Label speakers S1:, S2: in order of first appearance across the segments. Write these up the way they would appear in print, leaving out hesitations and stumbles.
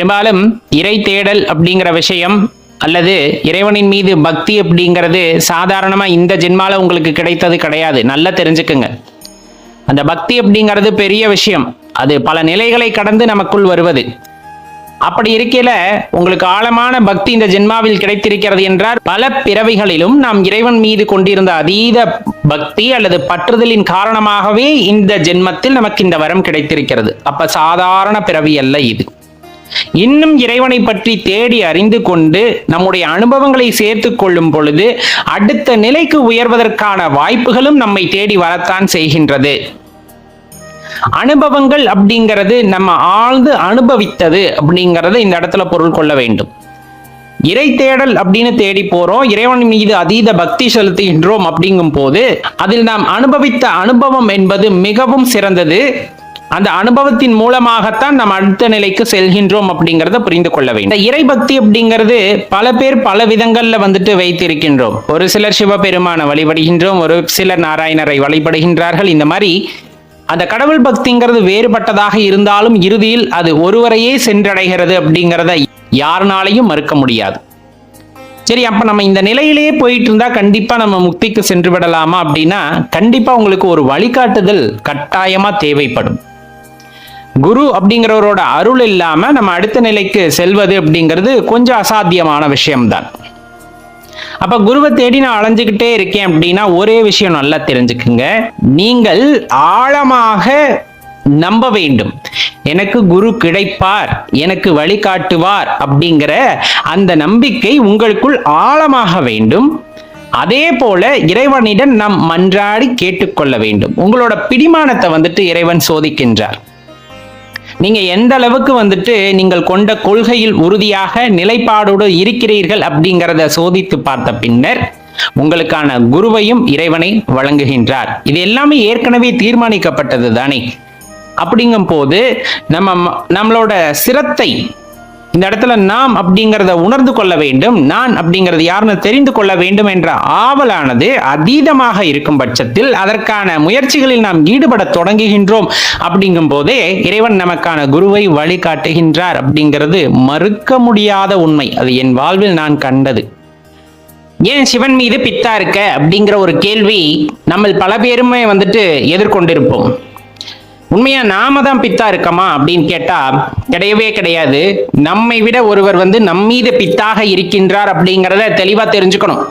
S1: பெரும்பாலும் இறை தேடல் அப்படிங்கிற விஷயம் அல்லது இறைவனின் மீது பக்தி அப்படிங்கிறது சாதாரணமா இந்த ஜென்மால உங்களுக்கு கிடைத்தது கிடையாது. நல்லா தெரிஞ்சுக்குங்க. அந்த பக்தி அப்படிங்கிறது பெரிய விஷயம். அது பல நிலைகளை கடந்து நமக்குள் வருவது. அப்படி இருக்கையில உங்களுக்கு ஆழமான பக்தி இந்த ஜென்மாவில் கிடைத்திருக்கிறது என்றால் பல பிறவிகளிலும் நாம் இறைவன் மீது கொண்டிருந்த அதீத பக்தி அல்லது பற்றுதலின் காரணமாகவே இந்த ஜென்மத்தில் நமக்கு இந்த வரம் கிடைத்திருக்கிறது. அப்ப சாதாரண பிறவி அல்ல இது. இன்னும் இறைவனை பற்றி தேடி அறிந்து கொண்டு நம்முடைய அனுபவங்களை சேர்த்து கொள்ளும் பொழுது அடுத்த நிலைக்கு உயர்வதற்கான வாய்ப்புகளும் நம்மை தேடி வரத்தான் செய்கின்றது. அனுபவங்கள் அப்படிங்கிறது நம்ம ஆழ்ந்து அனுபவித்தது அப்படிங்கறத இந்த இடத்துல பொருள் கொள்ள வேண்டும். இறை தேடல் அப்படின்னு தேடி போறோம், இறைவன் மீது அதீத பக்தி செலுத்துகின்றோம் அப்படிங்கும் போது அதில் நாம் அனுபவித்த அனுபவம் என்பது மிகவும் சிறந்தது. அந்த அனுபவத்தின் மூலமாகத்தான் நாம் அடுத்த நிலைக்கு செல்கின்றோம் அப்படிங்கறத புரிந்து கொள்ள வேண்டும். இந்த இறை பக்தி அப்படிங்கிறது பல பேர் பல விதங்கள்ல வைத்திருக்கின்றோம். ஒரு சிலர் சிவபெருமான வழிபடுகின்றோம், ஒரு சிலர் நாராயணரை வழிபடுகின்றார்கள். இந்த மாதிரி அந்த கடவுள் பக்திங்கிறது வேறுபட்டதாக இருந்தாலும் இறுதியில் அது ஒருவரையே சென்றடைகிறது அப்படிங்கிறத யாருனாலையும் மறுக்க முடியாது. சரி, அப்ப நம்ம இந்த நிலையிலேயே போயிட்டு இருந்தா கண்டிப்பா நம்ம முக்திக்கு சென்று விடலாமா அப்படின்னா கண்டிப்பா உங்களுக்கு ஒரு வழிகாட்டுதல் கட்டாயமா தேவைப்படும். குரு அப்படிங்கிறவரோட அருள் இல்லாம நம்ம அடுத்த நிலைக்கு செல்வது அப்படிங்கிறது கொஞ்சம் அசாத்தியமான விஷயம்தான். அப்ப குருவை தேடி நான் அலைஞ்சுக்கிட்டே இருக்கேன் அப்படின்னா ஒரே விஷயம் நல்லா தெரிஞ்சுக்குங்க. நீங்கள் ஆழமாக நம்ப வேண்டும். எனக்கு குரு கிடைப்பார், எனக்கு வழிகாட்டுவார் அப்படிங்கிற அந்த நம்பிக்கை உங்களுக்குள் ஆழமாக வேண்டும். அதே போல இறைவனிடம் நாம் மன்றாடி கேட்டுக்கொள்ள வேண்டும். உங்களோட பிடிமானத்தை இறைவன் சோதிக்கின்றார். நீங்க எந்த அளவுக்கு நீங்கள் கொண்ட கொள்கையில் உறுதியாக நிலைப்பாடோடு இருக்கிறீர்கள் அப்படிங்கிறத சோதித்து பார்த்த பின்னர் உங்களுக்கான குருவையும் இறைவனை வழங்குகின்றார். இது எல்லாமே ஏற்கனவே தீர்மானிக்கப்பட்டது தானே. அப்படிங்கும் போது நம்மளோட சிரத்தை இந்த இடத்துல நாம் அப்படிங்கிறத உணர்ந்து கொள்ள வேண்டும். நான் அப்படிங்கிறது யாருன்னு தெரிந்து கொள்ள வேண்டும் என்ற ஆவலானது அதீதமாக இருக்கும் பட்சத்தில் அதற்கான முயற்சிகளில் நாம் ஈடுபட தொடங்குகின்றோம். அப்படிங்கும் போதே இறைவன் நமக்கான குருவை வழிகாட்டுகின்றார் அப்படிங்கிறது மறுக்க முடியாத உண்மை. அது என் வாழ்வில் நான் கண்டது. ஏன் சிவன் மீது பித்தா இருக்க அப்படிங்கிற ஒரு கேள்வி நம்ம பல பேருமே எதிர்கொண்டிருப்போம். உண்மையா நாம தான் பித்தா இருக்கமா அப்படின்னு கேட்டா கிடையவே கிடையாது. நம்மை விட ஒருவர் நம்மீது பித்தாக இருக்கின்றார் அப்படிங்கிறத தெளிவா தெரிஞ்சுக்கணும்.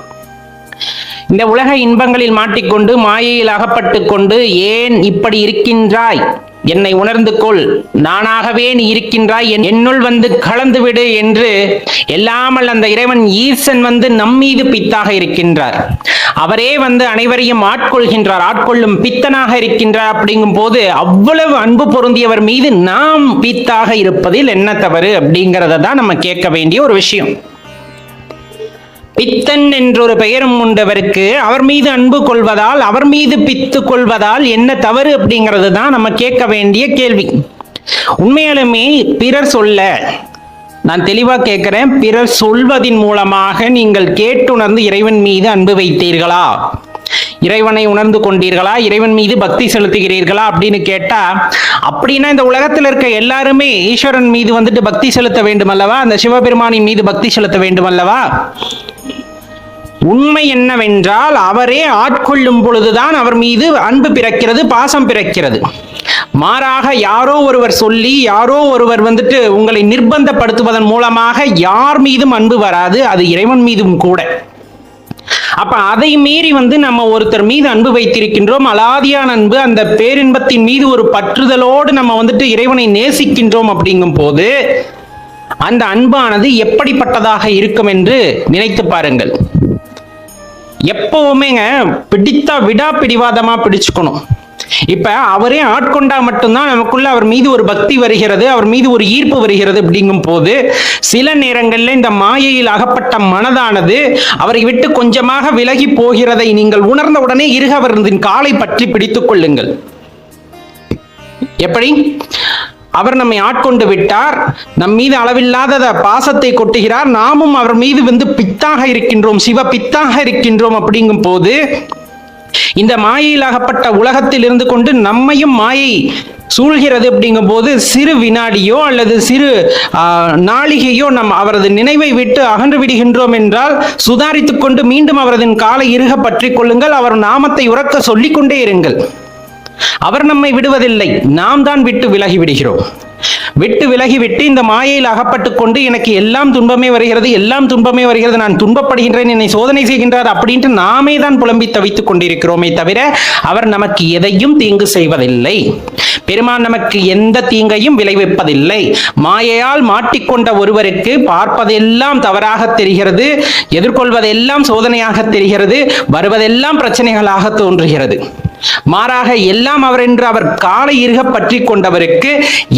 S1: இந்த உலக இன்பங்களில் மாட்டிக்கொண்டு மாயையில் அகப்பட்டு கொண்டு ஏன் இப்படி இருக்கின்றாய், என்னை உணர்ந்து கொள், நானாகவே நீ இருக்கின்றாய், என்னுள் கலந்து விடு என்று எல்லாமல் அந்த இறைவன் ஈசன் நம்மீது பித்தாக இருக்கின்றார். அவரே அனைவரையும் ஆட்கொள்கின்றார், ஆட்கொள்ளும் பித்தனாக இருக்கின்றார். அப்படிங்கும் போது அவ்வளவு அன்பு பொருந்தியவர் மீது நாம் பித்தாக இருப்பதில் என்ன தவறு அப்படிங்கிறத தான் நம்ம கேட்க வேண்டிய ஒரு விஷயம். பித்தன் என்றொரு பெயரும் உண்டவருக்கு அவர் மீது அன்பு கொள்வதால், அவர் மீது பித்து கொள்வதால் என்ன தவறு அப்படிங்கிறது தான் நம்ம கேட்க வேண்டிய கேள்வி. உண்மையாலுமே பிறர் சொல்ல நான் தெளிவா கேட்கிறேன், பிறர் சொல்வதின் மூலமாக நீங்கள் கேட்டுணர்ந்து இறைவன் மீது அன்பு வைத்தீர்களா, இறைவனை உணர்ந்து கொண்டீர்களா, இறைவன் மீது பக்தி செலுத்துகிறீர்களா அப்படின்னு கேட்டா, அப்படின்னா இந்த உலகத்தில் இருக்க எல்லாருமே ஈஸ்வரன் மீது பக்தி செலுத்த வேண்டும் அல்லவா, அந்த சிவபெருமானின் மீது பக்தி செலுத்த வேண்டும் அல்லவா? உண்மை என்னவென்றால் அவரே ஆட்கொள்ளும் பொழுதுதான் அவர் மீது அன்பு பிறக்கிறது, பாசம் பிறக்கிறது. மாறாக யாரோ ஒருவர் சொல்லி, யாரோ ஒருவர் உங்களை நிர்பந்தப்படுத்துவதன் மூலமாக யார் மீதும் அன்பு வராது, அது இறைவன் மீதும் கூட. அப்ப அதை மீறி நம்ம ஒருத்தர் மீது அன்பு வைத்திருக்கின்றோம், அலாதியான அன்பு, அந்த பேரின்பத்தின் மீது ஒரு பற்றுதலோடு நம்ம இறைவனை நேசிக்கின்றோம். அப்படிங்கும் போது அந்த அன்பானது எப்படிப்பட்டதாக இருக்கும் என்று நினைத்து பாருங்கள். எப்பவுமே பிடித்தா விடா பிடிவாதமா பிடிச்சுக்கணும். இப்ப அவரே ஆட்கொண்டா மட்டும்தான் நமக்குள்ள அவர் மீது ஒரு பக்தி வருகிறது, அவர் மீது ஒரு ஈர்ப்பு வருகிறது. அப்படிங்கும் போது சில நேரங்களில் இந்த மாயையில் அகப்பட்ட மனதானது அவரை விட்டு கொஞ்சமாக விலகி போகிறதை நீங்கள் உணர்ந்த உடனே இருகவரின் காலை பற்றி பிடித்துக் கொள்ளுங்கள். எப்படி? அவர் நம்மை ஆட்கொண்டு விட்டார், நம் மீது அளவில்லாத பாசத்தை கொட்டுகிறார், நாமும் அவர் மீது பித்தாக இருக்கின்றோம், சிவ பித்தாக இருக்கின்றோம். அப்படிங்கும் போது இந்த மாயையில் அகப்பட்ட உலகத்தில் இருந்து கொண்டு நம்மையும் மாயை சூழ்கிறது அப்படிங்கும் போது சிறு வினாடியோ அல்லது சிறு நாளிகையோ நம் அவரது நினைவை விட்டு அகன்று விடுகின்றோம் என்றால் சுதாரித்துக் கொண்டு மீண்டும் அவரது காலை இறுக பற்றி கொள்ளுங்கள். அவர் நாமத்தை உறக்க சொல்லிக் கொண்டே இருங்கள். அவர் நம்மை விடுவதில்லை, நாம் தான் விட்டு விலகி விடுகிறோம். விட்டு விலகிவிட்டு இந்த மாயையில் அகப்பட்டு கொண்டு எனக்கு எல்லாம் துன்பமே வருகிறது, எல்லாம் துன்பமே வருகிறது, நான் துன்பப்படுகின்றேன், என்னை சோதனை செய்கின்றார் அப்படின்ட்டு நாமே தான் புலம்பி தவித்துக் கொண்டிருக்கிறோமே தவிர அவர் நமக்கு எதையும் தீங்கு செய்வதில்லை. பெருமான் நமக்கு எந்த தீங்கையும் விளைவிப்பதில்லை. மாயையால் மாட்டிக்கொண்ட ஒருவருக்கு பார்ப்பதெல்லாம் தவறாக தெரிகிறது, எதிர்கொள்வதெல்லாம் சோதனையாக தெரிகிறது, வருவதெல்லாம் பிரச்சனைகளாக தோன்றுகிறது. மாறாக எல்லாம் அவர் என்று அவர் காலை இறுக பற்றி கொண்டவருக்கு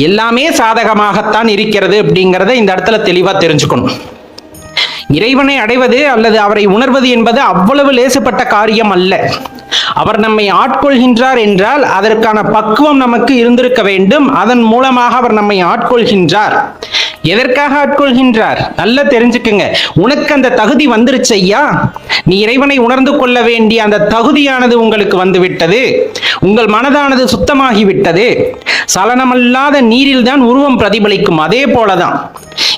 S1: எல்லாமே சாதகமாகத்தான் இருக்கிறது அப்படிங்கிறத இந்த இடத்துல தெளிவா தெரிஞ்சுக்கணும். இறைவனை அடைவது அல்லது அவரை உணர்வது என்பது அவ்வளவு லேசுப்பட்ட காரியம் அல்ல. அவர் நம்மை ஆட்கொள்கின்றார் என்றால் அதற்கான பக்குவம் நமக்கு இருந்திருக்க வேண்டும். அதன் மூலமாக அவர் நம்மை ஆட்கொள்கின்றார். எதற்காக ஆட்கொள்கின்றார்? நல்லா தெரிஞ்சுக்குங்க. உனக்கு அந்த தகுதி வந்துருச்சு ஐயா, நீ இறைவனை உணர்ந்து கொள்ள வேண்டிய அந்த தகுதியானது உங்களுக்கு வந்துவிட்டது, உங்கள் மனதானது சுத்தமாகிவிட்டது. சலனமல்லாத நீரில் தான் உருவம் பிரதிபலிக்கும். அதே போலதான்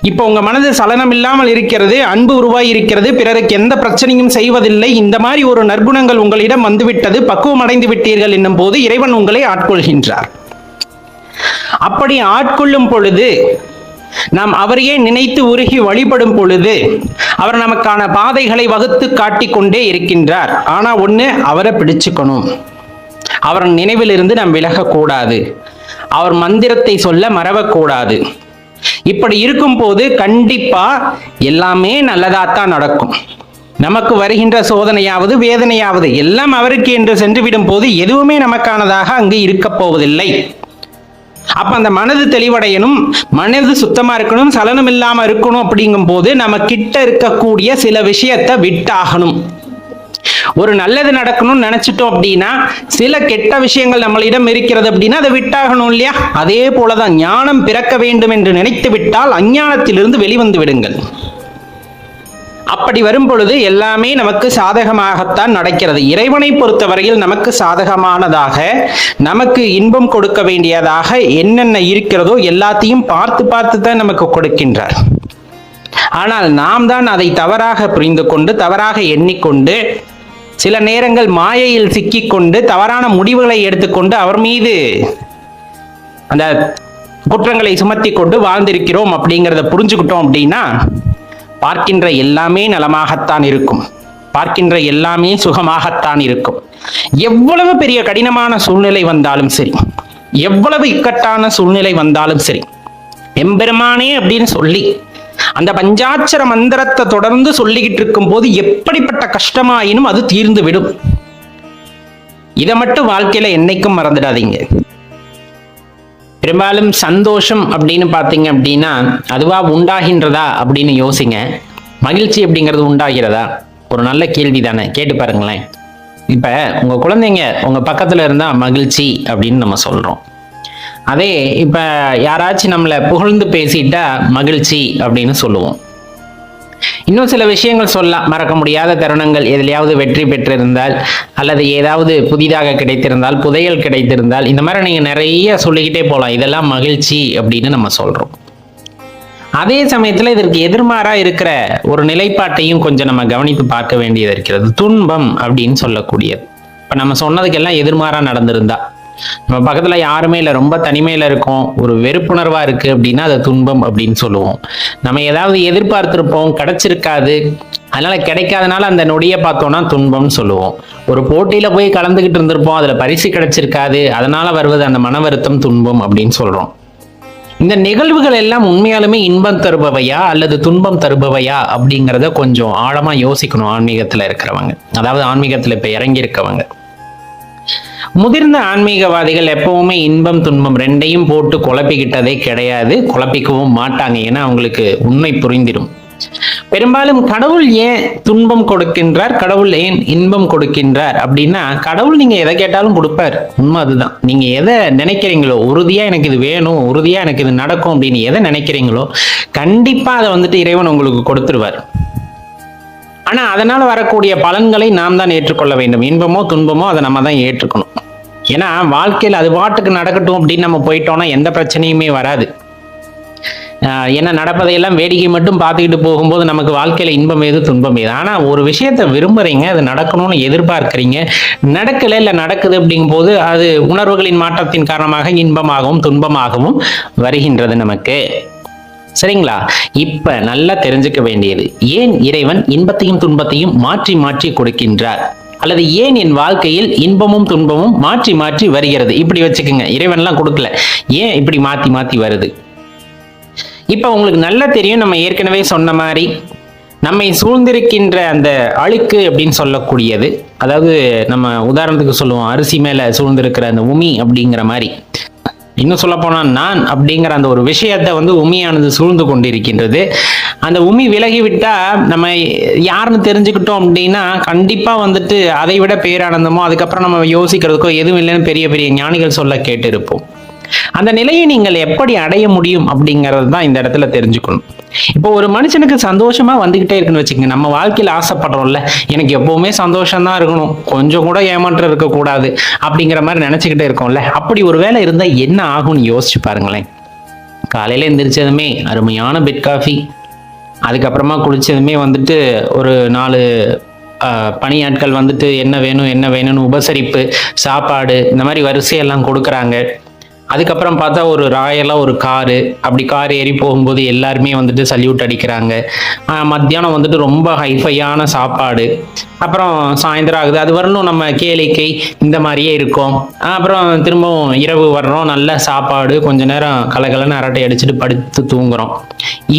S1: இப்ப உங்க மனது சலனம் இல்லாமல் இருக்கிறது, அன்பு உருவாகி இருக்கிறது, பிறருக்கு எந்த பிரச்சனையும் செய்வதில்லை, இந்த மாதிரி ஒரு நற்குணங்கள் உங்களிடம் வந்துவிட்டது, பக்குவம் அடைந்து விட்டீர்கள் என்னும் போது இறைவன் உங்களை ஆட்கொள்கின்றார். அப்படி ஆட்கொள்ளும் பொழுது நாம் அவரையே நினைத்து உருகி வழிபடும் பொழுது அவர் நமக்கான பாதைகளை வகுத்து காட்டிக் கொண்டே இருக்கின்றார். ஆனா ஒண்ணு, அவரை பிடிச்சுக்கணும். அவர் நினைவிலிருந்து நாம் விலகக்கூடாது, அவர் மந்திரத்தை சொல்ல மறவக்கூடாது. இப்படி இருக்கும் போது கண்டிப்பா எல்லாமே நல்லதாத்தான் நடக்கும். நமக்கு வருகின்ற சோதனையாவது வேதனையாவது எல்லாம் அவருக்கு என்று சென்றுவிடும் போது எதுவுமே நமக்கானதாக அங்கு இருக்க போவதில்லை. அப்ப அந்த மனது தெளிவடையணும், மனது சுத்தமா இருக்கணும், சலனம் இல்லாம இருக்கணும். அப்படிங்கும் போது நம்ம கிட்ட இருக்கக்கூடிய சில விஷயத்தை விட்டாகணும். ஒரு நல்லது நடக்கணும்னு நினைச்சிட்டோம் அப்படின்னா சில கெட்ட விஷயங்கள் நம்மளிடம் இருக்கிறது அப்படின்னா அதை விட்டாகணும் இல்லையா? அதே போலதான் ஞானம் பிறக்க வேண்டும் என்று நினைத்து விட்டால் அஞ்ஞானத்திலிருந்து வெளிவந்து விடுங்கள். அப்படி வரும் பொழுது எல்லாமே நமக்கு சாதகமாகத்தான் நடக்கிறது. இறைவனை பொறுத்தவரையில் நமக்கு சாதகமானதாக, நமக்கு இன்பம் கொடுக்க வேண்டியதாக என்னென்ன இருக்கிறதோ எல்லாத்தையும் பார்த்து பார்த்து தான் நமக்கு கொடுக்கின்றார். ஆனால் நாம் தான் அதை தவறாக புரிந்து கொண்டு, தவறாக எண்ணிக்கொண்டு, சில நேரங்கள் மாயையில் சிக்கிக்கொண்டு தவறான முடிவுகளை எடுத்துக்கொண்டு அவர் மீது அந்த குற்றங்களை சுமத்தி கொண்டு வாழ்ந்திருக்கிறோம். அப்படிங்கிறத புரிஞ்சுக்கிட்டோம் அப்படின்னா பார்க்கின்ற எல்லாமே நலமாகத்தான் இருக்கும், பார்க்கின்ற எல்லாமே சுகமாகத்தான் இருக்கும். எவ்வளவு பெரிய கடினமான சூழ்நிலை வந்தாலும் சரி, எவ்வளவு இக்கட்டான சூழ்நிலை வந்தாலும் சரி, எம்பெருமானே அப்படின்னு சொல்லி அந்த பஞ்சாட்சர மந்திரத்தை தொடர்ந்து சொல்லிக்கிட்டு இருக்கும் போது எப்படிப்பட்ட கஷ்டமாயினும் அது தீர்ந்து விடும். இதை மட்டும் வாழ்க்கையில என்னைக்கும் மறந்துடாதீங்க. பெரும்பாலும் சந்தோஷம் அப்படின்னு பார்த்தீங்க அப்படின்னா அதுவா உண்டாகின்றதா அப்படின்னு யோசிங்க. மகிழ்ச்சி அப்படிங்கிறது உண்டாகிறதா? ஒரு நல்ல கேள்வி தானே, கேட்டு பாருங்களேன். இப்ப உங்க குழந்தைங்க உங்க பக்கத்துல இருந்தா மகிழ்ச்சி அப்படின்னு நம்ம சொல்றோம். அதே இப்ப யாராச்சும் நம்மளை புகழ்ந்து பேசிட்டா மகிழ்ச்சி அப்படின்னு சொல்லுவோம். இன்னும் சில விஷயங்கள் சொல்லலாம், மறக்க முடியாத தருணங்கள், எதிலையாவது வெற்றி பெற்றிருந்தால் அல்லது ஏதாவது புதிதாக கிடைத்திருந்தால், புதையல் கிடைத்திருந்தால், இந்த மாதிரி நீங்க நிறைய சொல்லிக்கிட்டே போகலாம். இதெல்லாம் மகிழ்ச்சி அப்படின்னு நம்ம சொல்றோம். அதே சமயத்துல இதற்கு எதிர்மாறா இருக்கிற ஒரு நிலைப்பாட்டையும் கொஞ்சம் நம்ம கவனித்து பார்க்க வேண்டியது இருக்கிறது. துன்பம் அப்படின்னு சொல்லக்கூடியது. இப்ப நம்ம சொன்னதுக்கெல்லாம் எதிர்மாறா நடந்திருந்தா, நம்ம பக்கத்துல யாருமே இல்லை, ரொம்ப தனிமையில இருக்கோம், ஒரு வெறுப்புணர்வா இருக்கு அப்படின்னா அதை துன்பம் அப்படின்னு சொல்லுவோம். நம்ம ஏதாவது எதிர்பார்த்திருப்போம், கிடைச்சிருக்காது, அதனால கிடைக்காதனால அந்த நொடியை பார்த்தோம்னா துன்பம்னு சொல்லுவோம். ஒரு போட்டியில போய் கலந்துகிட்டு இருந்திருப்போம், அதுல பரிசு கிடைச்சிருக்காது, அதனால வருவது அந்த மன வருத்தம், துன்பம் அப்படின்னு சொல்றோம். இந்த நிகழ்வுகள் எல்லாம் உண்மையாலுமே இன்பம் தருபவையா அல்லது துன்பம் தருபவையா அப்படிங்கிறத கொஞ்சம் ஆழமா யோசிக்கணும் ஆன்மீகத்துல இருக்கிறவங்க, அதாவது ஆன்மீகத்துல இப்ப இறங்கி இருக்கவங்க. முதிர்ந்த ஆன்மீகவாதிகள் எப்பவுமே இன்பம் துன்பம் ரெண்டையும் போட்டு குழப்பிக்கிட்டதே கிடையாது, குழப்பிக்கவும் மாட்டாங்க. ஏன்னா அவங்களுக்கு உண்மை புரிந்திடும். பெரும்பாலும் கடவுள் ஏன் துன்பம் கொடுக்கின்றார், கடவுள் ஏன் இன்பம் கொடுக்கின்றார் அப்படின்னா, கடவுள் நீங்க எதை கேட்டாலும் கொடுப்பார், உண்மை அதுதான். நீங்க எதை நினைக்கிறீங்களோ, உறுதியா எனக்கு இது வேணும், உறுதியா எனக்கு இது நடக்கும் அப்படின்னு எதை நினைக்கிறீங்களோ கண்டிப்பா அதை வந்துட்டு இறைவன் உங்களுக்கு கொடுத்துருவார். ஆனா அதனால வரக்கூடிய பலன்களை நாம் தான் ஏற்றுக்கொள்ள வேண்டும். இன்பமோ துன்பமோ அதை நம்ம தான் ஏற்றுக்கணும். ஏன்னா வாழ்க்கையில் அது பாட்டுக்கு நடக்கட்டும் அப்படின்னு நம்ம போயிட்டோம்னா எந்த பிரச்சனையுமே வராது. என்ன நடப்பதையெல்லாம் வேடிக்கை மட்டும் பார்த்துக்கிட்டு போகும்போது நமக்கு வாழ்க்கையில இன்பம் ஏது துன்பம் ஏது. ஆனா ஒரு விஷயத்த விரும்புறீங்க, அது நடக்கணும்னு எதிர்பார்க்கிறீங்க, நடக்கல இல்ல நடக்குது அப்படிங்கும் போது அது உணர்வுகளின் மாற்றத்தின் காரணமாக இன்பமாகவும் துன்பமாகவும் வருகின்றது நமக்கு. சரிங்களா? இப்ப நல்லா தெரிஞ்சுக்க வேண்டியது, ஏன் இறைவன் இன்பத்தையும் துன்பத்தையும் மாற்றி மாற்றி கொடுக்கின்றார், அல்லது ஏன் என் வாழ்க்கையில் இன்பமும் துன்பமும் மாற்றி மாற்றி வருகிறது. இப்படி வச்சுக்கோங்க, இறைவன்லாம் கொடுக்கல, ஏன் இப்படி மாத்தி மாத்தி வருது. இப்ப உங்களுக்கு நல்லா தெரியும், நம்ம ஏற்கனவே சொன்ன மாதிரி நம்மை சூழ்ந்திருக்கின்ற அந்த அழுக்கு அப்படின்னு சொல்லக்கூடியது, அதாவது நம்ம உதாரணத்துக்கு சொல்லுவோம் அரிசி மேல சூழ்ந்திருக்கிற அந்த உமி அப்படிங்கிற மாதிரி, இன்னும் சொல்ல போனா நான் அப்படிங்கிற அந்த ஒரு விஷயத்தை உமியானது சூழ்ந்து கொண்டிருக்கின்றது. அந்த உமி விலகிவிட்டா நம்ம யாருன்னு தெரிஞ்சுக்கிட்டோம் அப்படின்னா கண்டிப்பா அதை விட பேரானந்தமோ அதுக்கப்புறம் நம்ம யோசிக்கிறதுக்கோ எதுவும் இல்லைன்னு பெரிய பெரிய ஞானிகள் சொல்ல கேட்டு இருப்போம். அந்த நிலையை நீங்கள் எப்படி அடைய முடியும் அப்படிங்கிறது தான் இந்த இடத்துல தெரிஞ்சுக்கணும். இப்போ ஒரு மனுஷனுக்கு சந்தோஷமா வந்துகிட்டே இருக்குன்னு வச்சுக்கோங்க, நம்ம வாழ்க்கையில் ஆசைப்படுறோம்ல, எனக்கு எப்பவுமே சந்தோஷம் தான் இருக்கணும், கொஞ்சம் கூட ஏமாற்றம் இருக்கக்கூடாது அப்படிங்கிற மாதிரி நினைச்சுக்கிட்டே இருக்கோம்ல, அப்படி ஒரு வேலை இருந்தா என்ன ஆகும்னு யோசிச்சு பாருங்களேன். காலையில எந்திரிச்சதுமே அருமையான பெட் காஃபி, அதுக்கப்புறமா குளிச்சதுமே ஒரு 4 பணியாட்கள் என்ன வேணும் என்ன வேணும்னு உபசரிப்பு, சாப்பாடு, இந்த மாதிரி வரிசையெல்லாம் கொடுக்குறாங்க. அதுக்கப்புறம் பார்த்தா ஒரு ராயலாக ஒரு காரு, அப்படி கார் ஏறி போகும்போது எல்லாருமே சல்யூட் அடிக்கிறாங்க. மத்தியானம் ரொம்ப ஹைஃபையான சாப்பாடு, அப்புறம் சாயந்தரம் ஆகுது, அது வரணும் நம்ம கேளிக்கை, இந்த மாதிரியே இருக்கும். அப்புறம் திரும்பவும் இரவு வர்றோம், நல்ல சாப்பாடு, கொஞ்ச நேரம் கலகலன்னு அரட்டை அடிச்சுட்டு படுத்து தூங்குறோம்.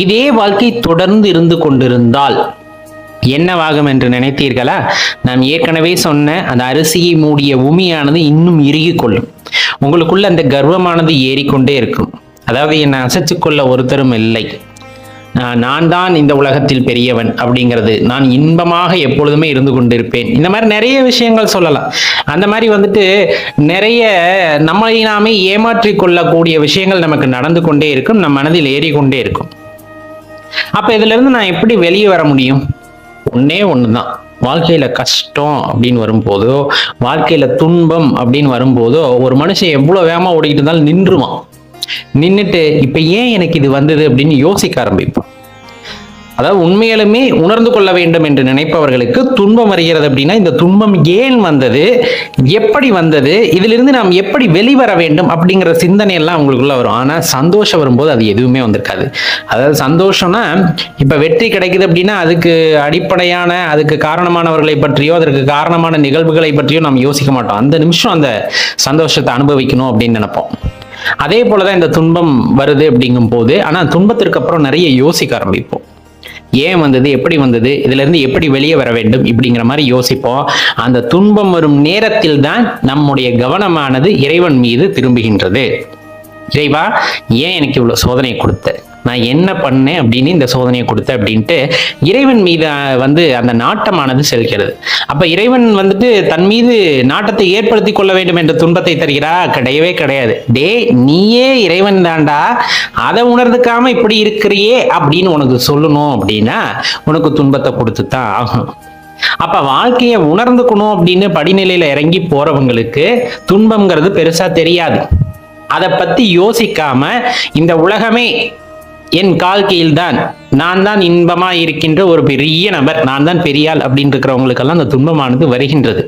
S1: இதே வாழ்க்கை தொடர்ந்து இருந்து கொண்டிருந்தால் என்னவாகும் என்று நினைத்தீர்களா? நாம் ஏற்கனவே சொன்ன அந்த அரிசியை மூடிய உமியானது இன்னும் இறுகி கொள்ளும். உங்களுக்குள்ள அந்த கர்வமானது ஏறிக்கொண்டே இருக்கும். அதாவது என்னை அசைச்சு கொள்ள ஒருத்தரும் இல்லை, நான் தான் இந்த உலகத்தில் பெரியவன் அப்படிங்கிறது, நான் இன்பமாக எப்பொழுதுமே இருந்து கொண்டிருப்பேன், இந்த மாதிரி நிறைய விஷயங்கள் சொல்லலாம். அந்த மாதிரி நிறைய நம்மளை நாமே ஏமாற்றி கொள்ளக்கூடிய விஷயங்கள் நமக்கு நடந்து கொண்டே இருக்கும், நம் மனதில் ஏறிக்கொண்டே இருக்கும். அப்ப இதுல இருந்து நான் எப்படி வெளியே வர முடியும்? ஒன்னே ஒண்ணுதான், வாழ்க்கையில கஷ்டம் அப்படின்னு வரும்போதோ, வாழ்க்கையில துன்பம் அப்படின்னு வரும்போதோ, ஒரு மனுஷன் எவ்வளவு வேகமா ஓடிக்கிட்டு இருந்தாலும் நின்றுவான். நின்றுட்டு இப்ப ஏன் எனக்கு இது வந்தது அப்படின்னு யோசிக்க ஆரம்பிப்பான். அதாவது உண்மையிலுமே உணர்ந்து கொள்ள வேண்டும் என்று நினைப்பவர்களுக்கு துன்பம் வருகிறது அப்படின்னா இந்த துன்பம் ஏன் வந்தது, எப்படி வந்தது, இதிலிருந்து நாம் எப்படி வெளிவர வேண்டும் அப்படிங்கிற சிந்தனை எல்லாம் உங்களுக்குள்ள வரும். ஆனா சந்தோஷம் வரும்போது அது எதுவுமே வந்திருக்காது. அதாவது சந்தோஷம்னா இப்ப வெற்றி கிடைக்குது அப்படின்னா அதுக்கு அடிப்படையான, அதுக்கு காரணமானவர்களை பற்றியோ அதற்கு காரணமான நிகழ்வுகளை பற்றியோ நாம் யோசிக்க மாட்டோம். அந்த நிமிஷம் அந்த சந்தோஷத்தை அனுபவிக்கணும் அப்படின்னு நினைப்போம். அதே போலதான் இந்த துன்பம் வருது அப்படிங்கும் போது, ஆனா துன்பத்திற்கு அப்புறம் நிறைய யோசிக்க ஆரம்பிப்போம். ஏன் வந்தது, எப்படி வந்தது, இதுல இருந்து எப்படி வெளியே வர வேண்டும் இப்படிங்கிற மாதிரி யோசிப்போம். அந்த துன்பம் வரும் நேரத்தில் தான் நம்முடைய கவனமானது இறைவன் மீது திரும்புகின்றது. இறைவா, ஏன் எனக்கு இவ்வளவு சோதனை கொடுத்த, நான் என்ன பண்ணேன் அப்படின்னு இந்த சோதனையை கொடுத்த அப்படின்ட்டு இறைவன் மீது அந்த நாட்டமானது செல்கிறது. அப்ப இறைவன் தன் மீது நாட்டத்தை ஏற்படுத்தி கொள்ள வேண்டும் என்ற துன்பத்தை தருகிறா? கிடையவே கிடையாது. டே, நீயே இறைவன் தாண்டா, அதை உணர்ந்துக்காம இப்படி இருக்கிறியே அப்படின்னு உனக்கு சொல்லணும் அப்படின்னா உனக்கு துன்பத்தை கொடுத்துத்தான் ஆகும். அப்ப வாழ்க்கையை உணர்ந்துக்கணும் அப்படின்னு படிநிலையில இறங்கி போறவங்களுக்கு துன்பம்ங்கிறது பெருசா தெரியாது. அதை பத்தி யோசிக்காம இந்த உலகமே என் கால் கீழ் தான், நான் தான் இன்பமா இருக்கின்ற ஒரு பெரிய நபர், நான் தான் பெரியாள் அப்படின்னு இருக்கிறவங்களுக்கெல்லாம் அந்த துன்பமானது வருகின்றது.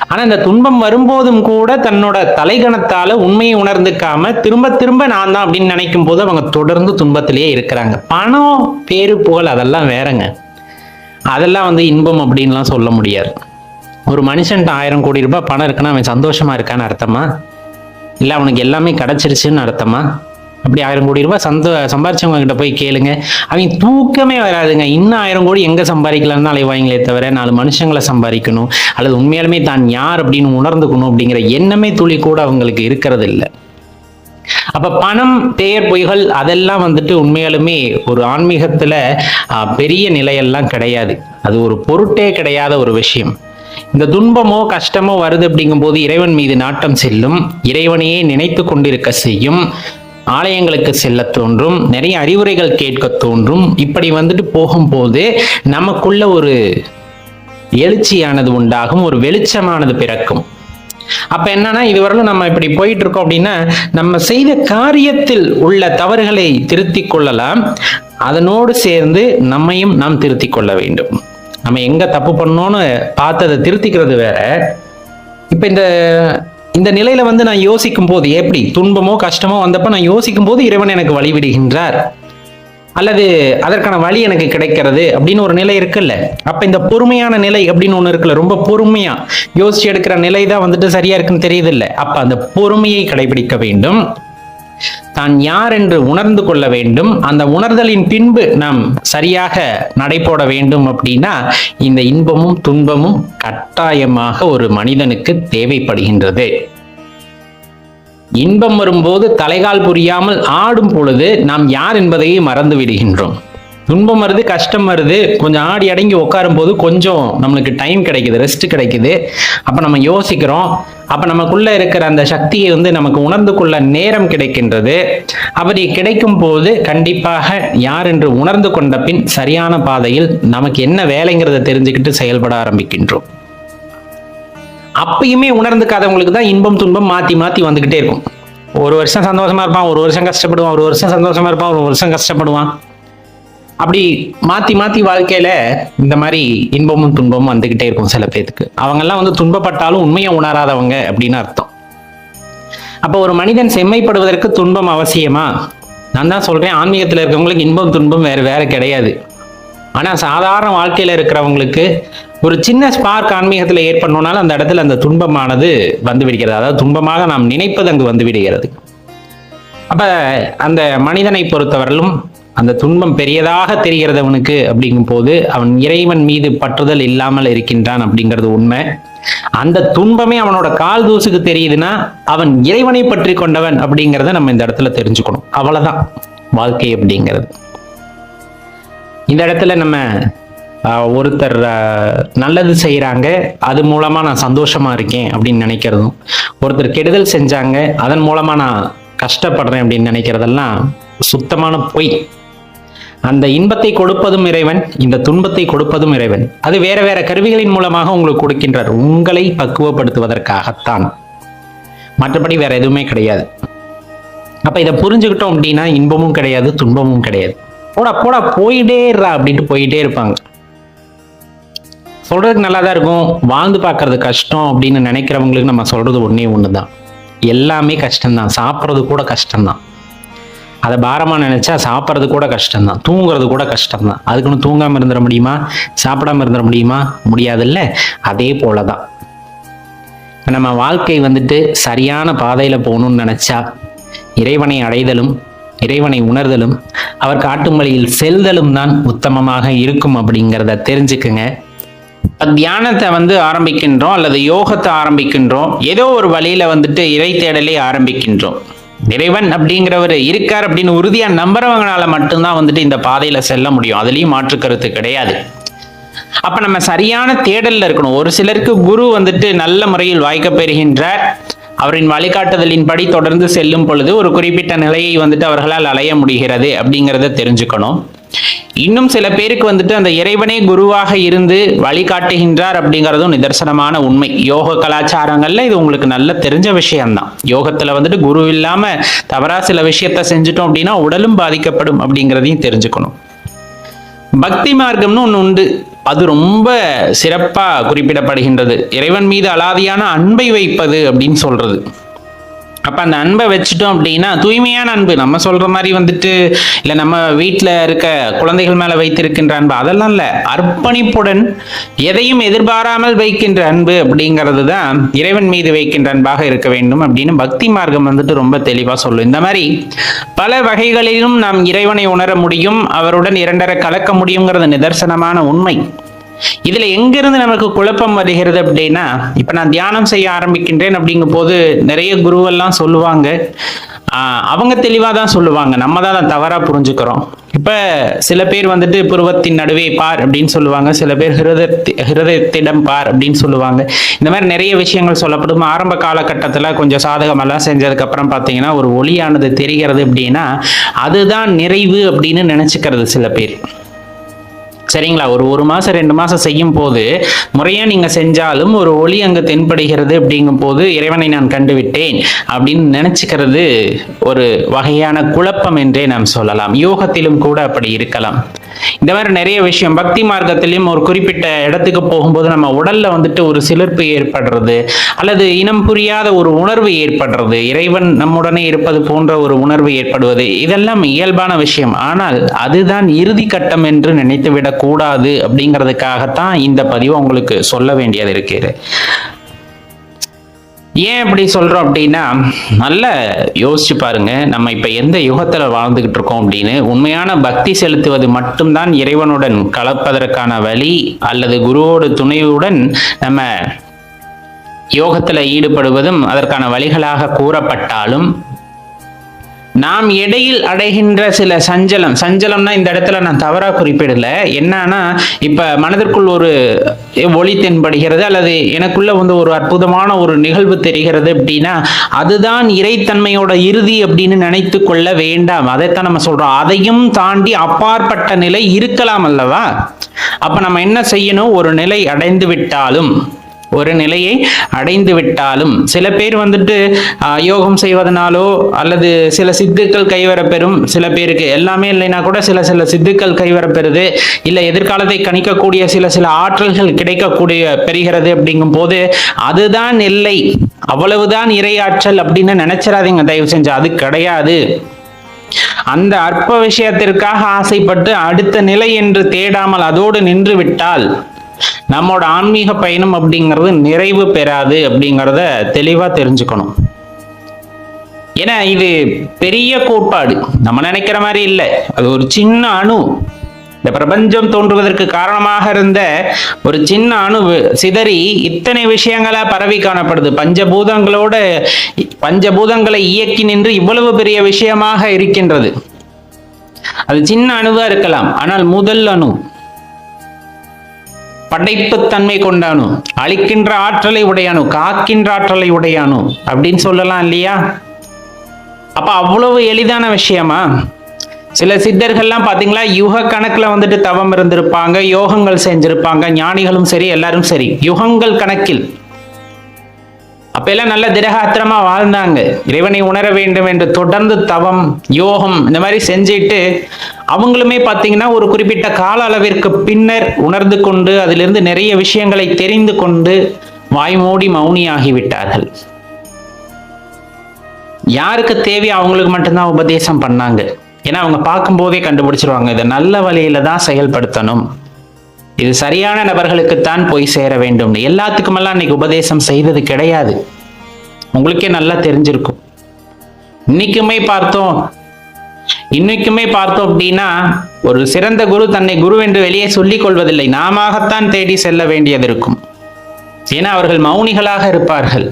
S1: ஆனா இந்த துன்பம் வரும்போதும் கூட தன்னோட தலைகணத்தால உண்மையை உணர்ந்துக்காம திரும்ப திரும்ப நான் தான் அப்படின்னு நினைக்கும் போது அவங்க தொடர்ந்து துன்பத்திலேயே இருக்கிறாங்க. பணம், பேரு, புகழ் அதெல்லாம் வேறங்க. அதெல்லாம் இன்பம் அப்படின்லாம் சொல்ல முடியாது. ஒரு மனுஷன்ட்ட 1000 கோடி ரூபாய் பணம் இருக்குன்னா அவன் சந்தோஷமா இருக்கான்னு அர்த்தமா? இல்ல அவனுக்கு எல்லாமே கிடைச்சிருச்சுன்னு அர்த்தமா? அப்படி 1000 கோடி ரூபாய் சம்பாரிச்சவங்க கிட்ட போய் கேளுங்க, அவங்க தூக்கமே வராதுங்க. இன்னும் 1000 கோடி எங்க சம்பாதிக்கலாம்னு அலைவாங்களே தவிர 4 மனுஷங்களை சம்பாதிக்கணும் அல்லது உண்மையாலுமே தான் யார் அப்படின்னு உணர்ந்துக்கணும் அப்படிங்கிற எண்ணமே துளி கூட அவங்களுக்கு இருக்கிறது இல்லை. அப்ப பணம், பெயர், பொய்கள் அதெல்லாம் உண்மையாலுமே ஒரு ஆன்மீகத்துல பெரிய நிலையெல்லாம் கிடையாது. அது ஒரு பொருட்டே கிடையாத ஒரு விஷயம். இந்த துன்பமோ கஷ்டமோ வருது அப்படிங்கும் போது இறைவன் மீது நாட்டம் செல்லும், இறைவனையே நினைத்து கொண்டிருக்க செய்யும். ஆலயங்களுக்கு செல்ல தோன்றும், நிறைய அறிவுரைகள் கேட்க தோன்றும். இப்படி வந்துட்டு போகும்போது நமக்குள்ள ஒரு எழுச்சியானது உண்டாகும், ஒரு வெளிச்சமானது பிறக்கும். அப்ப என்னன்னா, இதுவரையிலும் நம்ம இப்படி போயிட்டு இருக்கோம் அப்படின்னா, நம்ம செய்த காரியத்தில் உள்ள தவறுகளை திருத்திக் கொள்ளலாம், அதனோடு சேர்ந்து நம்மையும் நாம் திருத்திக் கொள்ள வேண்டும். நம்ம எங்க தப்பு பண்ணோம்னு பார்த்து அதை திருத்திக்கிறது வேற. இப்ப இந்த நிலையில வந்து நான் யோசிக்கும் போது, எப்படி துன்பமோ கஷ்டமோ வந்தப்ப நான் யோசிக்கும் போது இறைவன் எனக்கு வழிவிடுகின்றார், அல்லது அதற்கான வழி எனக்கு கிடைக்கிறது அப்படின்னு ஒரு நிலை இருக்குல்ல. அப்ப இந்த பொறுமையான நிலை அப்படின்னு ஒண்ணு இருக்குல்ல, ரொம்ப பொறுமையா யோசிச்சு எடுக்கிற நிலை தான் வந்துட்டு சரியா இருக்குன்னு தெரியுது இல்ல. அப்ப அந்த பொறுமையை கடைபிடிக்க வேண்டும், தான் யார் என்று உணர்ந்து கொள்ள வேண்டும். அந்த உணர்தலின் பின்பு நாம் சரியாக நடைபோட வேண்டும். அப்படின்னா இந்த இன்பமும் துன்பமும் கட்டாயமாக ஒரு மனிதனுக்கு தேவைப்படுகின்றது. இன்பம் வரும்போது தலைகால் புரியாமல் ஆடும் பொழுது நாம் யார் என்பதையே மறந்து விடுகின்றோம். துன்பம் வருது, கஷ்டம் வருது, கொஞ்சம் ஆடி அடங்கி உட்காரும் போது கொஞ்சம் நம்மளுக்கு டைம் கிடைக்குது, ரெஸ்ட் கிடைக்குது. அப்ப நம்ம யோசிக்கிறோம், அப்ப நமக்குள்ள இருக்கிற அந்த சக்தியை வந்து நமக்கு உணர்ந்து கொள்ள நேரம் கிடைக்கின்றது. அப்படி கிடைக்கும் போது கண்டிப்பாக யார் என்று உணர்ந்து கொண்ட பின் சரியான பாதையில் நமக்கு என்ன வேலைங்கிறத தெரிஞ்சுக்கிட்டு செயல்பட ஆரம்பிக்கின்றோம். அப்பயுமே உணர்ந்துக்காதவங்களுக்கு தான் இன்பம் துன்பம் மாத்தி மாத்தி வந்துகிட்டே இருக்கும். ஒரு வருஷம் சந்தோஷமா இருப்பான், ஒரு வருஷம் கஷ்டப்படுவான், ஒரு வருஷம் சந்தோஷமா இருப்பான், ஒரு வருஷம் கஷ்டப்படுவான். அப்படி மாத்தி மாத்தி வாழ்க்கையில இந்த மாதிரி இன்பமும் துன்பமும் வந்துகிட்டே இருக்கும் சில பேருக்கு. அவங்க எல்லாம் வந்து துன்பப்பட்டாலும் உண்மையை உணராதவங்க அப்படின்னு அர்த்தம். அப்ப ஒரு மனிதன் செம்மைப்படுவதற்கு துன்பம் அவசியமா? நான் தான் சொல்றேன், ஆன்மீகத்துல இருக்கவங்களுக்கு இன்பம் துன்பம் வேற வேற கிடையாது. ஆனா சாதாரண வாழ்க்கையில இருக்கிறவங்களுக்கு ஒரு சின்ன ஸ்பார்க் ஆன்மீகத்துல ஏற்படணும்னாலும் அந்த இடத்துல அந்த துன்பமானது வந்து விடுகிறது. அதாவது துன்பமாக நாம் நினைப்பது அங்கு வந்து விடுகிறது. அப்ப அந்த மனிதனை பொறுத்தவரையிலும் அந்த துன்பம் பெரியதாக தெரிகிறது அவனுக்கு. அப்படிங்கும் போது அவன் இறைவன் மீது பற்றுதல் இல்லாமல் இருக்கின்றான் அப்படிங்கிறது உண்மை. அந்த துன்பமே அவனோட கால் தூசுக்கு தெரியுதுன்னா அவன் இறைவனை பற்றி கொண்டவன் அப்படிங்கிறத நம்ம இந்த இடத்துல தெரிஞ்சுக்கணும். அவ்வளவுதான் வாழ்க்கை அப்படிங்கிறது. இந்த இடத்துல நம்ம ஒருத்தர் நல்லது செய்யறாங்க, அது மூலமா நான் சந்தோஷமா இருக்கேன் அப்படின்னு நினைக்கிறதும், ஒருத்தர் கெடுதல் செஞ்சாங்க அதன் மூலமா நான் கஷ்டப்படுறேன் அப்படின்னு நினைக்கிறதெல்லாம் சுத்தமான பொய். அந்த இன்பத்தை கொடுப்பதும் இறைவன், இந்த துன்பத்தை கொடுப்பதும் இறைவன். அது வேற வேற கருவிகளின் மூலமாக உங்களுக்கு கொடுக்கின்றார், உங்களை பக்குவப்படுத்துவதற்காகத்தான், மற்றபடி வேற எதுவுமே கிடையாது. அப்ப இதை புரிஞ்சுக்கிட்டோம் அப்படின்னா இன்பமும் கிடையாது துன்பமும் கிடையாது. போடா போடா போயிட்டேறா அப்படின்ட்டு போயிட்டே இருப்பாங்க. சொல்றதுக்கு நல்லா தான் இருக்கும், வாழ்ந்து பார்க்கறது கஷ்டம் அப்படின்னு நினைக்கிறவங்களுக்கு நம்ம சொல்றது ஒன்னே ஒண்ணுதான், எல்லாமே கஷ்டம்தான். சாப்பிட்றது கூட கஷ்டம்தான். அதை பாரமா நினைச்சா சாப்பிட்றது கூட கஷ்டம்தான், தூங்குறது கூட கஷ்டம்தான். அதுக்குன்னு தூங்காம இருந்துட முடியுமா? சாப்பிடாம இருந்துட முடியுமா? முடியாதுல்ல. அதே போலதான் நம்ம வாழ்க்கை வந்துட்டு சரியான பாதையில போகணும்னு நினைச்சா இறைவனை அடைதலும் இறைவனை உணர்தலும் அவர் காட்டும் வழியில் செல்தலும் தான் உத்தமமாக இருக்கும் அப்படிங்கிறத தெரிஞ்சுக்குங்க. தியானத்தை வந்து ஆரம்பிக்கின்றோம் அல்லது யோகத்தை ஆரம்பிக்கின்றோம், ஏதோ ஒரு வழியில வந்துட்டு இறை தேடலை ஆரம்பிக்கின்றோம். இறைவன் அப்படிங்கிறவர் இருக்கார் அப்படின்னு உறுதியா நம்புறவங்களால மட்டும்தான் வந்துட்டு இந்த பாதையில செல்ல முடியும், அதுலயும் மாற்று கருத்து கிடையாது. அப்ப நம்ம சரியான தேடல்ல இருக்கணும். ஒரு சிலருக்கு குரு வந்துட்டு நல்ல முறையில் வாய்க்க பெறுகின்றார், அவரின் வழிகாட்டுதலின்படி தொடர்ந்து செல்லும் பொழுது ஒரு குறிப்பிட்ட நிலையை வந்துட்டு அவர்களால் அடைய முடிகிறது அப்படிங்கிறத தெரிஞ்சுக்கணும். இன்னும் சில பேருக்கு வந்துட்டு அந்த இறைவனே குருவாக இருந்து வழிகாட்டுகின்றார் அப்படிங்கிறதும் நிதர்சனமான உண்மை. யோக கலாச்சாரங்கள்ல இது உங்களுக்கு நல்ல தெரிஞ்ச விஷயம்தான். யோகத்துல வந்துட்டு குரு இல்லாம தவறா சில விஷயத்த செஞ்சுட்டோம் அப்படின்னா உடலும் பாதிக்கப்படும் அப்படிங்கிறதையும் தெரிஞ்சுக்கணும். பக்தி மார்க்கம்னு ஒண்ணு உண்டு, அது ரொம்ப சிறப்பா குறிப்பிடப்படுகின்றது. இறைவன் மீது அலாதியான அன்பை வைப்பது அப்படின்னு சொல்றது. அப்ப அந்த அன்பை வச்சுட்டோம் அப்படின்னா தூய்மையான அன்பு, நம்ம சொல்ற மாதிரி வந்துட்டு இல்ல நம்ம வீட்டுல இருக்க குழந்தைகள் மேல வைத்திருக்கின்ற அன்பு அதெல்லாம் இல்ல, அர்ப்பணிப்புடன் எதையும் எதிர்பாராமல் வைக்கின்ற அன்பு அப்படிங்கிறது தான் இறைவன் மீது வைக்கின்ற அன்பாக இருக்க வேண்டும் அப்படின்னு பக்தி மார்க்கம் வந்துட்டு ரொம்ப தெளிவா சொல்லும். இந்த மாதிரி பல வகைகளிலும் நாம் இறைவனை உணர முடியும், அவருடன் இரண்டரை கலக்க முடியுங்கிறது நிதர்சனமான உண்மை. இதுல எங்கிருந்து நமக்கு குழப்பம் வருகிறது அப்படின்னா, இப்ப நான் தியானம் செய்ய ஆரம்பிக்கின்றேன் அப்படிங்கும் போது நிறைய குருவெல்லாம் சொல்லுவாங்க, அவங்க தெளிவா தான் சொல்லுவாங்க, நம்ம தான் தவறா புரிஞ்சுக்கிறோம். இப்ப சில பேர் வந்துட்டு புருவத்தின் நடுவே பார் அப்படின்னு சொல்லுவாங்க, சில பேர் ஹிருதயத்திடம் பார் அப்படின்னு சொல்லுவாங்க. இந்த மாதிரி நிறைய விஷயங்கள் சொல்லப்படும். ஆரம்ப காலகட்டத்துல கொஞ்சம் சாதகமெல்லாம் செஞ்சதுக்கு அப்புறம் பாத்தீங்கன்னா ஒரு ஒளியானது தெரிகிறது அப்படின்னா அதுதான் நிறைவு அப்படின்னு நினைச்சுக்கிறது சில பேர். சரிங்களா? ஒரு மாசம் 2 மாசம் செய்யும் போது முறையா நீங்க செஞ்சாலும் ஒரு ஒளி அங்கு தென்படுகிறது அப்படிங்கும் போது இறைவனை நான் கண்டுவிட்டேன் அப்படின்னு நினைச்சுக்கிறது ஒரு வகையான குழப்பம் என்றே நாம் சொல்லலாம். யோகத்திலும் கூட அப்படி இருக்கலாம். இந்த மாதிரி நிறைய விஷயம் பக்தி மார்க்கத்திலையும் ஒரு குறிப்பிட்ட இடத்துக்கு போகும்போது நம்ம உடல்ல வந்துட்டு ஒரு சிலிர்ப்பு ஏற்படுறது அல்லது இனம் புரியாத ஒரு உணர்வு ஏற்படுறது, இறைவன் நம்முடனே இருப்பது போன்ற ஒரு உணர்வு ஏற்படுவது, இதெல்லாம் இயல்பான விஷயம். ஆனால் அதுதான் இறுதி கட்டம் என்று நினைத்து விடக்கூடாது அப்படிங்கிறதுக்காகத்தான் இந்த பதிவை உங்களுக்கு சொல்ல வேண்டியது இருக்கிறது. ஏன் இப்படி சொல்றோம் அப்படின்னா, நல்லா யோசிச்சு பாருங்க, நம்ம இப்ப எந்த யுகத்துல வாழ்ந்துகிட்டு இருக்கோம் அப்படின்னு. உண்மையான பக்தி செலுத்துவது மட்டும்தான் இறைவனுடன் கலப்பதற்கான வழி, அல்லது குருவோடு துணையுடன் நம்ம யோகத்துல ஈடுபடுவதும் அதற்கான வழிகளாக கூறப்பட்டாலும், நாம் இடையில் அடைகின்ற சில சஞ்சலம்னா இந்த இடத்துல நான் தவறா குறிப்பிடல. என்னன்னா, இப்ப மனதிற்குள் ஒரு ஒளி தென்படுகிறது அல்லது எனக்குள்ள வந்து ஒரு அற்புதமான ஒரு நிகழ்வு தெரிகிறது அப்படின்னா அதுதான் இறைத்தன்மையோட இறுதி அப்படின்னு நினைத்து கொள்ள வேண்டாம். அதைத்தான் நம்ம சொல்றோம். அதையும் தாண்டி அப்பாற்பட்ட நிலை இருக்கலாம் அல்லவா? அப்ப நம்ம என்ன செய்யணும்? ஒரு நிலை அடைந்து விட்டாலும் சில பேர் வந்துட்டு யோகம் செய்வதனாலோ அல்லது சில சித்துக்கள் கைவரப்பெறும். சில பேருக்கு எல்லாமே இல்லைன்னா கூட சில சித்துக்கள் கைவரப்பெறுது, இல்ல எதிர்காலத்தை கணிக்கக்கூடிய சில ஆற்றல்கள் பெறுகிறது அப்படிங்கும் போது அதுதான் இல்லை, அவ்வளவுதான் இறையாற்றல் அப்படின்னு நினைச்சிடாதீங்க தயவு செஞ்சு. அது கிடையாது. அந்த அற்ப விஷயத்திற்காக ஆசைப்பட்டு அடுத்த நிலை என்று தேடாமல் அதோடு நின்று விட்டால் நம்மோட ஆன்மீக பயணம் அப்படிங்கிறது நிறைவு பெறாது அப்படிங்கிறத தெளிவா தெரிஞ்சுக்கணும். ஏன்னா இது பெரிய கோட்பாடு, நம்ம நினைக்கிற மாதிரி இல்லை. அது ஒரு சின்ன அணு. இந்த பிரபஞ்சம் தோன்றுவதற்கு காரணமாக இருந்த ஒரு சின்ன அணு சிதறி இத்தனை விஷயங்களா பரவி காணப்படுது. பஞ்சபூதங்களை இயக்கி நின்று இவ்வளவு பெரிய விஷயமாக இருக்கின்றது. அது சின்ன அணுவா இருக்கலாம், ஆனால் முதல் அணு படைப்பு தன்மை கொண்டானு, அழிக்கின்ற ஆற்றலை உடையானு, காக்கின்ற ஆற்றலை உடையானு அப்படின்னு சொல்லலாம் இல்லையா? அப்ப அவ்வளவு எளிதான விஷயமா? சில சித்தர்கள்லாம் பாத்தீங்களா, யுக கணக்குல வந்துட்டு தவம் இருந்திருப்பாங்க, யோகங்கள் செஞ்சிருப்பாங்க. ஞானிகளும் சரி, எல்லாரும் சரி, யுகங்கள் கணக்கில். அப்ப எல்லாம் நல்ல திடகாத்திரமா வாழ்ந்தாங்க. இறைவனை உணர வேண்டும் என்று தொடர்ந்து தவம், யோகம் இந்த மாதிரி செஞ்சுட்டு அவங்களுமே பாத்தீங்கன்னா ஒரு குறிப்பிட்ட கால அளவிற்கு பின்னர் உணர்ந்து கொண்டு அதிலிருந்து நிறைய விஷயங்களை தெரிந்து கொண்டு வாய்மூடி மௌனியாகிவிட்டார்கள். யாருக்கு தேவை அவங்களுக்கு மட்டும்தான் உபதேசம் பண்ணாங்க. ஏன்னா அவங்க பார்க்கும் போதே கண்டுபிடிச்சிருவாங்க, இதை நல்ல வழியில தான் செயல்படுத்தணும், இது சரியான நபர்களுக்குத்தான் போய் சேர வேண்டும். எல்லாத்துக்குமெல்லாம் இன்னைக்கு உபதேசம் செய்தது கிடையாது. உங்களுக்கே நல்லா தெரிஞ்சிருக்கும். இன்னைக்குமே பார்த்தோம் அப்படின்னா ஒரு சிறந்த குரு தன்னை குரு என்று வெளியே சொல்லிக் கொள்வதில்லை, நாமத்தான் தேடி செல்ல வேண்டியது இருக்கும். ஏன்னா அவர்கள் மௌனிகளாக இருப்பார்கள்.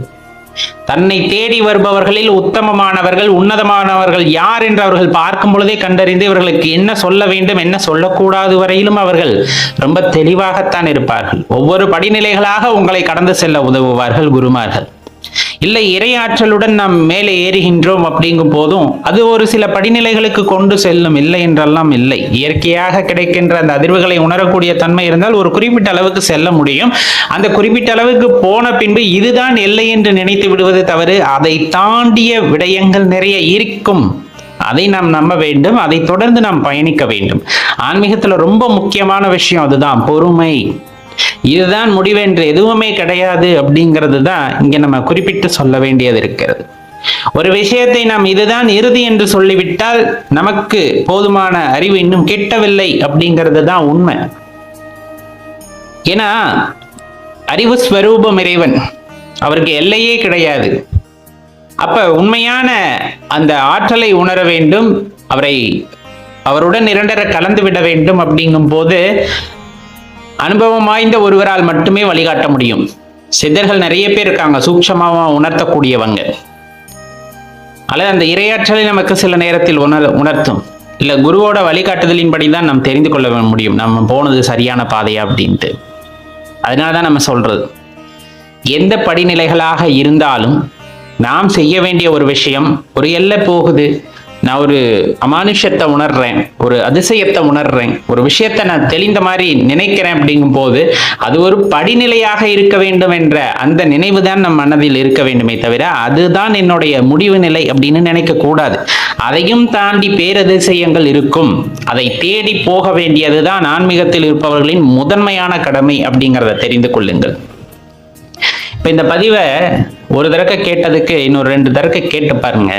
S1: தன்னை தேடி வருபவர்களில் உத்தமமானவர்கள், உன்னதமானவர்கள் யார் என்று அவர்கள் பார்க்கும் பொழுதே கண்டறிந்து இவர்களுக்கு என்ன சொல்ல வேண்டும், என்ன சொல்லக்கூடாது வரையிலும் அவர்கள் ரொம்ப தெளிவாகத்தான் இருப்பார்கள். ஒவ்வொரு படிநிலைகளாக உங்களை கடந்து செல்ல உதவுவார்கள் குருமார்கள். இல்லை இறையாற்றலுடன் நாம் மேலே ஏறுகின்றோம் அப்படிங்கும் போதும் அது ஒரு சில படிநிலைகளுக்கு கொண்டு செல்லும், இல்லை என்றெல்லாம் இல்லை. இயற்கையாக கிடைக்கின்ற அந்த அதிர்வுகளை உணரக்கூடிய தன்மை இருந்தால் ஒரு குறிப்பிட்ட அளவுக்கு செல்ல முடியும். அந்த குறிப்பிட்ட அளவுக்கு போன பின்பு இதுதான் எல்லை என்று நினைத்து விடுவது தவறு. அதை தாண்டிய விடயங்கள் நிறைய இருக்கும். அதை நாம் நம்ப வேண்டும். அதை தொடர்ந்து நாம் பயணிக்க வேண்டும். ஆன்மீகத்துல ரொம்ப முக்கியமான விஷயம் அதுதான் பொறுமை. இதுதான் முடிவென்று எதுவுமே கிடையாது அப்படிங்கிறது தான் இங்க நம்ம குறிப்பிட்டு சொல்ல வேண்டியது இருக்கிறது. ஒரு விஷயத்தை நாம் இதுதான் இறுதி என்று சொல்லிவிட்டால் நமக்கு போதுமான அறிவு இன்னும் கிட்டவில்லை அப்படிங்கிறது தான் உண்மை. ஏன்னா அறிவு ஸ்வரூபம் இறைவன், அவருக்கு எல்லையே கிடையாது. அப்ப உண்மையான அந்த ஆற்றலை உணர வேண்டும், அவருடன் இரண்டரை கலந்து விட வேண்டும். அப்படிங்கும் போது அனுபவம் வாய்ந்த ஒருவரால் மட்டுமே வழிகாட்ட முடியும். சித்தர்கள் நிறைய பேர் இருக்காங்க, சூட்சமாக உணர்த்தக்கூடியவங்க. அல்லது அந்த இரையாற்றலை நமக்கு சில நேரத்தில் உணர்த்தும். இல்ல குருவோட வழிகாட்டுதலின்படி தான் நாம் தெரிந்து கொள்ள முடியும் நம்ம போனது சரியான பாதையா அப்படின்ட்டு. அதனாலதான் நம்ம சொல்றது, எந்த படிநிலைகளாக இருந்தாலும் நாம் செய்ய வேண்டிய ஒரு விஷயம், ஒரு எல்லை போகுது, நான் ஒரு அமானுஷத்தை உணர்றேன், ஒரு அதிசயத்தை உணர்றேன், ஒரு விஷயத்தை நான் தெளிந்த மாதிரி நினைக்கிறேன் அப்படிங்கும் போது அது ஒரு படிநிலையாக இருக்க வேண்டும் என்ற அந்த நினைவு தான் நம் மனதில் இருக்க வேண்டுமே தவிர அதுதான் என்னுடைய முடிவு நிலை அப்படின்னு நினைக்க கூடாது. அதையும் தாண்டி பேரதிசயங்கள் இருக்கும், அதை தேடி போக வேண்டியதுதான் ஆன்மீகத்தில் இருப்பவர்களின் முதன்மையான கடமை அப்படிங்கிறத தெரிந்து கொள்ளுங்கள். இப்ப இந்த பதிவை ஒரு தடவை கேட்டதுக்கு இன்னொரு 2 தடவை கேட்டு பாருங்க.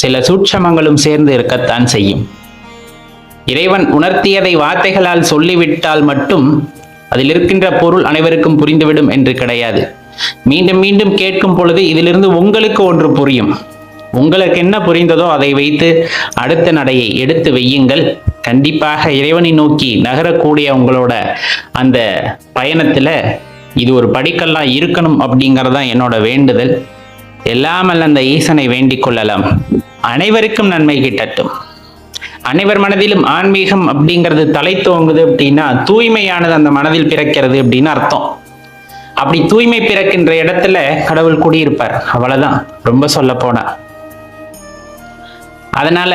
S1: சில சூட்சமங்களும் சேர்ந்து இருக்கத்தான் செய்யும். இறைவன் உணர்த்தியதை வார்த்தைகளால் சொல்லிவிட்டால் மட்டும் அதில் இருக்கின்ற பொருள் அனைவருக்கும் புரிந்துவிடும் என்று கிடையாது. மீண்டும் மீண்டும் கேட்கும் பொழுது இதிலிருந்து உங்களுக்கு ஒன்று புரியும். உங்களுக்கு என்ன புரிந்ததோ அதை வைத்து அடுத்த நடையை எடுத்து வையுங்கள். கண்டிப்பாக இறைவனை நோக்கி நகரக்கூடிய உங்களோட அந்த பயணத்துல இது ஒரு படிக்கல்லா இருக்கணும் அப்படிங்கறதுதான் என்னோட வேண்டுதல். எல்லாமல் அந்த ஈசனை வேண்டிக் கொள்ளலாம். அனைவருக்கும் நன்மை கிட்டட்டும். அனைவர் மனதிலும் ஆன்மீகம் அப்படிங்கிறது தலை தோங்குது அப்படின்னா தூய்மையானது அந்த மனதில் பிறக்கிறது அப்படின்னு அர்த்தம். அப்படி தூய்மை பிறக்கின்ற இடத்துல கடவுள் குடியிருப்பார், அவ்வளவுதான். ரொம்ப சொல்ல போனா அதனால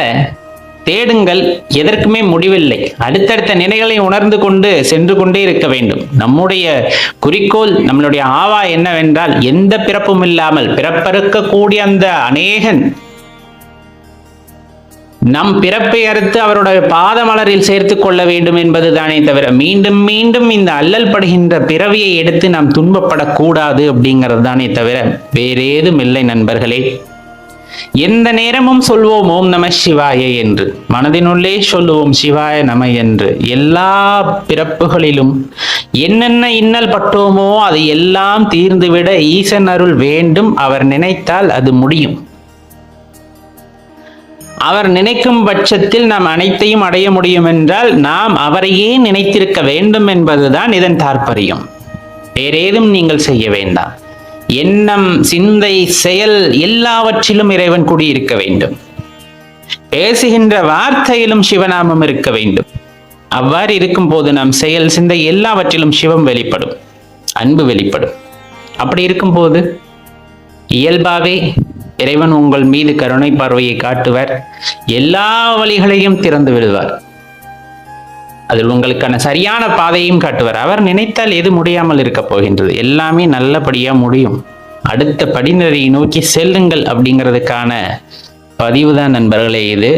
S1: தேடுங்கள், எதற்குமே முடிவில்லை. அடுத்தடுத்த நிலைகளை உணர்ந்து கொண்டு சென்று கொண்டே இருக்க வேண்டும். நம்முடைய குறிக்கோள், நம்மளுடைய ஆவா என்னவென்றால் எந்த பிறப்பும் இல்லாமல் பிறப்பறுக்கக்கூடிய அந்த அநேகன் நம் பிறப்பை அறுத்து அவருடைய பாதமலரில் சேர்த்து கொள்ள வேண்டும் என்பதுதானே தவிர மீண்டும் மீண்டும் இந்த அல்லல் படுகின்ற பிறவியை எடுத்து நாம் துன்பப்படக்கூடாது அப்படிங்கிறது தானே தவிர வேறேதும் இல்லை நண்பர்களே. எந்த நேரமும் சொல்வோம் ஓம் நம சிவாய என்று, மனதினுள்ளே சொல்லுவோம் சிவாய நம என்று. எல்லா பிறப்புகளிலும் என்னென்ன இன்னல் பட்டோமோ அது எல்லாம் தீர்ந்துவிட ஈசன் அருள் வேண்டும். அவர் நினைத்தால் அது முடியும். அவர் நினைக்கும் பட்சத்தில் நாம் அனைத்தையும் அடைய முடியும் என்றால் நாம் அவரையே நினைத்திருக்க வேண்டும் என்பதுதான் இதன் தாற்பயம். வேறேதும் நீங்கள் செய்ய வேண்டாம். எண்ணம், சிந்தை, செயல் எல்லாவற்றிலும் இறைவன் குடியிருக்க வேண்டும். பேசுகின்ற வார்த்தையிலும் சிவநாமம் இருக்க வேண்டும். அவ்வாறு இருக்கும் போது நம் செயல், சிந்தை எல்லாவற்றிலும் சிவம் வெளிப்படும், அன்பு வெளிப்படும். அப்படி இருக்கும் போது இயல்பாவே இறைவன் உங்கள் மீது கருணை பார்வையை காட்டுவார், எல்லா வழிகளையும் திறந்து விடுவார், அதில் உங்களுக்கான சரியான பாதையும் காட்டுவார். அவர் நினைத்தால் எது முடியாமல் இருக்க போகின்றது? எல்லாமே நல்லபடியா முடியும். அடுத்த படிநிலையை நோக்கி செல்லுங்கள் அப்படிங்கிறதுக்கான பதிவு தான் நண்பர்களே இது.